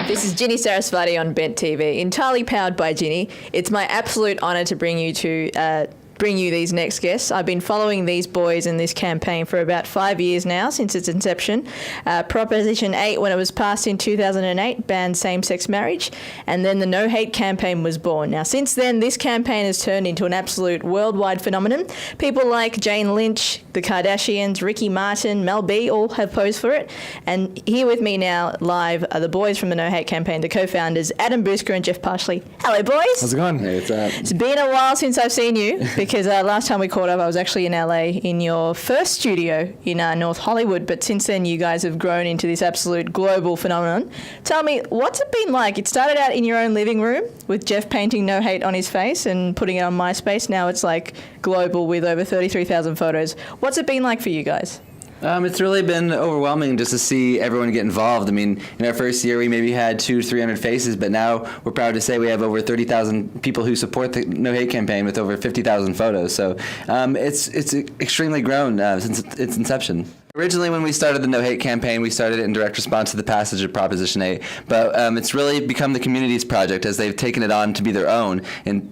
This is Ginny Sarasvati on Bent TV, entirely powered by Ginny. It's my absolute honour to bring you these next guests. I've been following these boys and this campaign for about 5 years now, since its inception. Proposition 8, when it was passed in 2008, banned same-sex marriage, and then the NOH8 Campaign was born. Now, since then, this campaign has turned into an absolute worldwide phenomenon. People like Jane Lynch, the Kardashians, Ricky Martin, Mel B all have posed for it. And here with me now, live, are the boys from the NOH8 Campaign, the co-founders, Adam Bouska and Jeff Parshley. Hello, boys. How's it going? Hey, what's up? It's been a while since I've seen you, because last time we caught up, I was actually in LA in your first studio in North Hollywood, but since then you guys have grown into this absolute global phenomenon. Tell me, what's it been like? It started out in your own living room with Jeff painting No Hate on his face and putting it on MySpace. Now it's like global with over 33,000 photos. What's it been like for you guys? It's really been overwhelming just to see everyone get involved. I mean, in our first year, we maybe had 200-300 faces, but now we're proud to say we have over 30,000 people who support the No Hate campaign with over 50,000 photos. So it's extremely grown since its inception. Originally, when we started the No Hate campaign, we started it in direct response to the passage of Proposition 8, but it's really become the community's project as they've taken it on to be their own and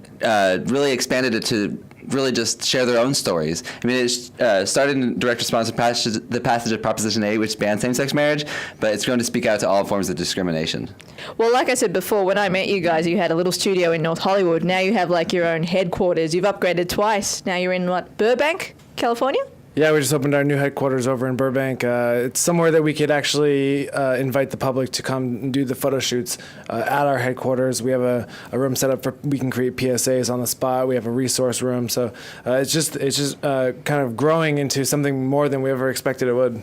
really expanded it to really just share their own stories. I mean, it started in direct response to the passage of Proposition 8, which banned same-sex marriage, but it's going to speak out to all forms of discrimination. Well, like I said before, when I met you guys, you had a little studio in North Hollywood. Now you have like your own headquarters. You've upgraded twice. Now you're in, Burbank, California? Yeah, we just opened our new headquarters over in Burbank. It's somewhere that we could actually invite the public to come and do the photo shoots at our headquarters. We have a room set up for we can create PSAs on the spot. We have a resource room, so it's just kind of growing into something more than we ever expected it would.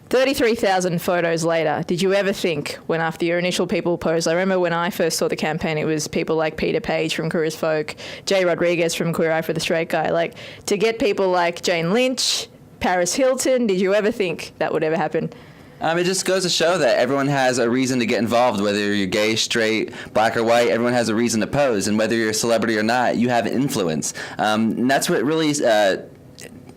33,000 photos later, did you ever think when after your initial people posed, I remember when I first saw the campaign, it was people like Peter Page from Queer as Folk, Jay Rodriguez from Queer Eye for the Straight Guy. Like, to get people like Jane Lynch, Paris Hilton, did you ever think that would ever happen? It just goes to show that everyone has a reason to get involved, whether you're gay, straight, black or white, everyone has a reason to pose, and whether you're a celebrity or not, you have influence. And that's what really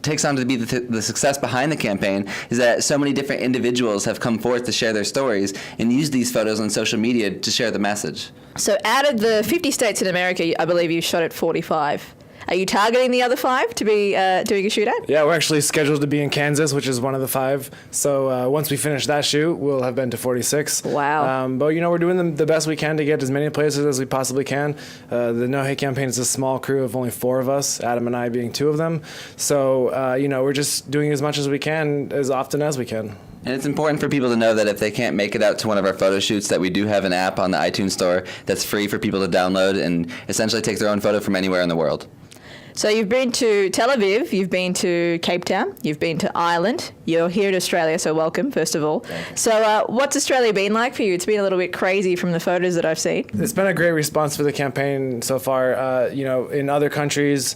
takes on to be the success behind the campaign, is that so many different individuals have come forth to share their stories and use these photos on social media to share the message. So out of the 50 states in America, I believe you shot at 45. Are you targeting the other 5 to be doing a shoot at? Yeah, we're actually scheduled to be in Kansas, which is one of the 5. So once we finish that shoot, we'll have been to 46. Wow. But, we're doing the best we can to get as many places as we possibly can. The No Hate campaign is a small crew of only 4 of us, Adam and I being 2 of them. So, we're just doing as much as we can, as often as we can. And it's important for people to know that if they can't make it out to one of our photo shoots, that we do have an app on the iTunes store that's free for people to download and essentially take their own photo from anywhere in the world. So you've been to Tel Aviv, you've been to Cape Town, you've been to Ireland, you're here in Australia, so welcome, first of all. So what's Australia been like for you? It's been a little bit crazy from the photos that I've seen. It's been a great response for the campaign so far. In other countries,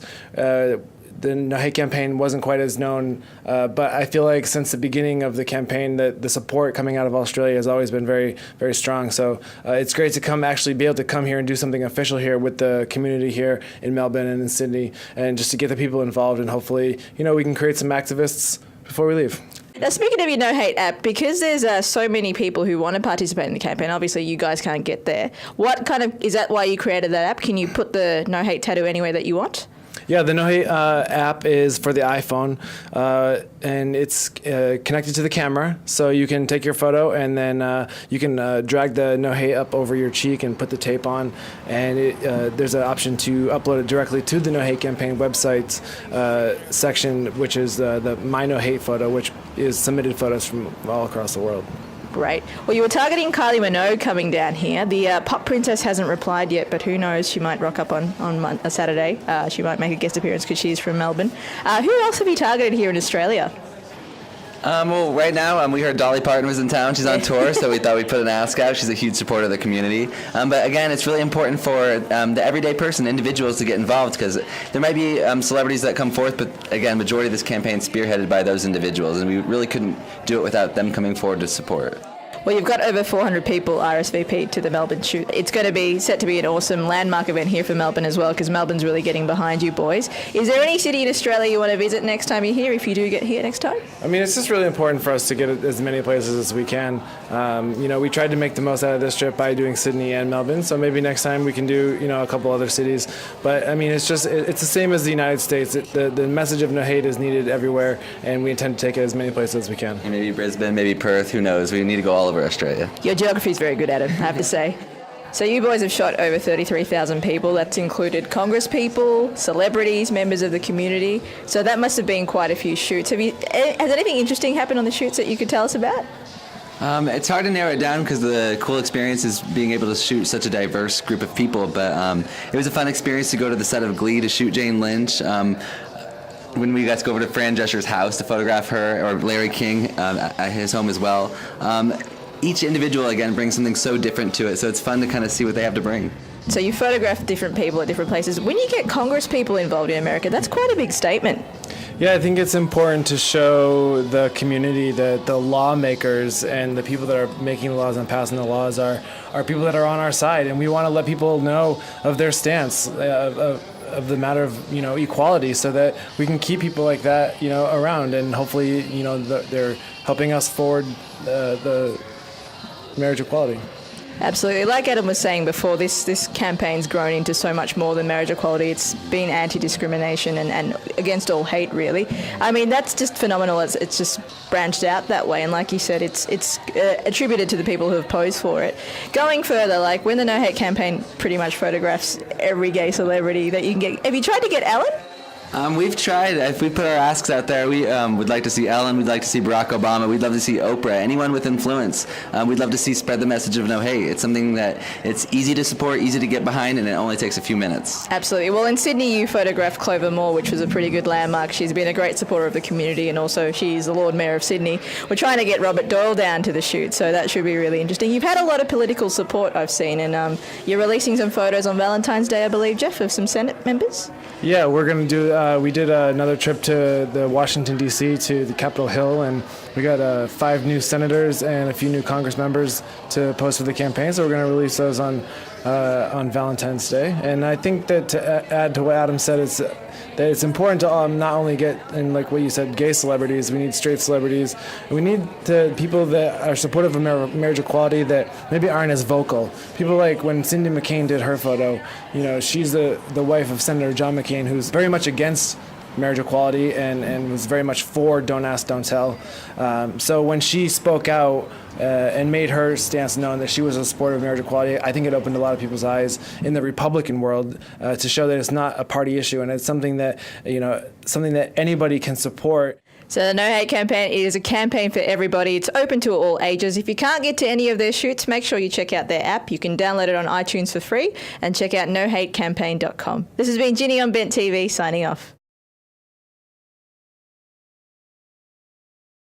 the No Hate campaign wasn't quite as known, but I feel like since the beginning of the campaign that the support coming out of Australia has always been very, very strong. So it's great to actually be able to come here and do something official here with the community here in Melbourne and in Sydney, and just to get the people involved, and hopefully, we can create some activists before we leave. Now, speaking of your No Hate app, because there's so many people who want to participate in the campaign, obviously you guys can't get there. Is that why you created that app? Can you put the No Hate tattoo anywhere that you want? Yeah, the No Hate app is for the iPhone, and it's connected to the camera, so you can take your photo and then you can drag the No Hate up over your cheek and put the tape on, and there's an option to upload it directly to the No Hate campaign website section, which is the My No Hate photo, which is submitted photos from all across the world. Great. Well, you were targeting Kylie Minogue coming down here. The pop princess hasn't replied yet, but who knows? She might rock up on a Saturday. She might make a guest appearance because she's from Melbourne. Who else have you targeted here in Australia? Well, right now, we heard Dolly Parton was in town. She's on tour, so we thought we'd put an ask out. She's a huge supporter of the community. But again, it's really important for the everyday person, individuals, to get involved, because there might be celebrities that come forth, but again, majority of this campaign is spearheaded by those individuals, and we really couldn't do it without them coming forward to support. Well, you've got over 400 people RSVP'd to the Melbourne shoot. It's going to be set to be an awesome landmark event here for Melbourne as well, because Melbourne's really getting behind you boys. Is there any city in Australia you want to visit next time you're here, if you do get here next time? I mean, it's just really important for us to get as many places as we can. We tried to make the most out of this trip by doing Sydney and Melbourne, so maybe next time we can do, a couple other cities. But I mean, it's the same as the United States. The message of no hate is needed everywhere, and we intend to take it as many places as we can. And maybe Brisbane, maybe Perth, who knows? We need to go all over Australia. Your geography's very good, Adam, I have to say. So you boys have shot over 33,000 people. That's included Congress people, celebrities, members of the community. So that must have been quite a few shoots. Has anything interesting happened on the shoots that you could tell us about? It's hard to narrow it down because the cool experience is being able to shoot such a diverse group of people. But it was a fun experience to go to the set of Glee to shoot Jane Lynch. When we got to go over to Fran Drescher's house to photograph her, or Larry King at his home as well. Each individual, again, brings something so different to it, so it's fun to kind of see what they have to bring. So you photograph different people at different places. When you get Congress people involved in America, that's quite a big statement. Yeah, I think it's important to show the community that the lawmakers and the people that are making the laws and passing the laws are people that are on our side, and we want to let people know of their stance of the matter of equality, so that we can keep people like that around, and hopefully they're helping us forward the marriage equality. Absolutely. Like Adam was saying before, this campaign's grown into so much more than marriage equality. It's been anti-discrimination and against all hate, really. I mean, that's just phenomenal. It's just branched out that way. And like you said, it's attributed to the people who have posed for it. Going further, like when the No Hate Campaign pretty much photographs every gay celebrity that you can get. Have you tried to get Ellen? We've tried. If we put our asks out there, we would like to see Ellen, we'd like to see Barack Obama, we'd love to see Oprah, anyone with influence. We'd love to see spread the message of no hate. It's something that it's easy to support, easy to get behind, and it only takes a few minutes. Absolutely. Well, in Sydney, you photographed Clover Moore, which was a pretty good landmark. She's been a great supporter of the community, and also she's the Lord Mayor of Sydney. We're trying to get Robert Doyle down to the shoot, so that should be really interesting. You've had a lot of political support, I've seen, and you're releasing some photos on Valentine's Day, I believe, Jeff, of some Senate members? Yeah, we're going to do, we did another trip to the Washington, D.C., to the Capitol Hill, and we got 5 new senators and a few new Congress members to post for the campaign, so we're going to release those on Valentine's Day. And I think that to add to what Adam said, that it's important to not only get, and like what you said, gay celebrities, we need straight celebrities, and we need people that are supportive of marriage equality that maybe aren't as vocal. People like when Cindy McCain did her photo, she's the wife of Senator John McCain, who's very much against marriage equality and was very much for Don't Ask, Don't Tell. So when she spoke out and made her stance known that she was a supporter of marriage equality, I think it opened a lot of people's eyes in the Republican world to show that it's not a party issue, and it's something that anybody can support. So the No Hate Campaign is a campaign for everybody. It's open to all ages. If you can't get to any of their shoots, make sure you check out their app. You can download it on iTunes for free and check out nohatecampaign.com. This has been Ginny on Bent TV signing off.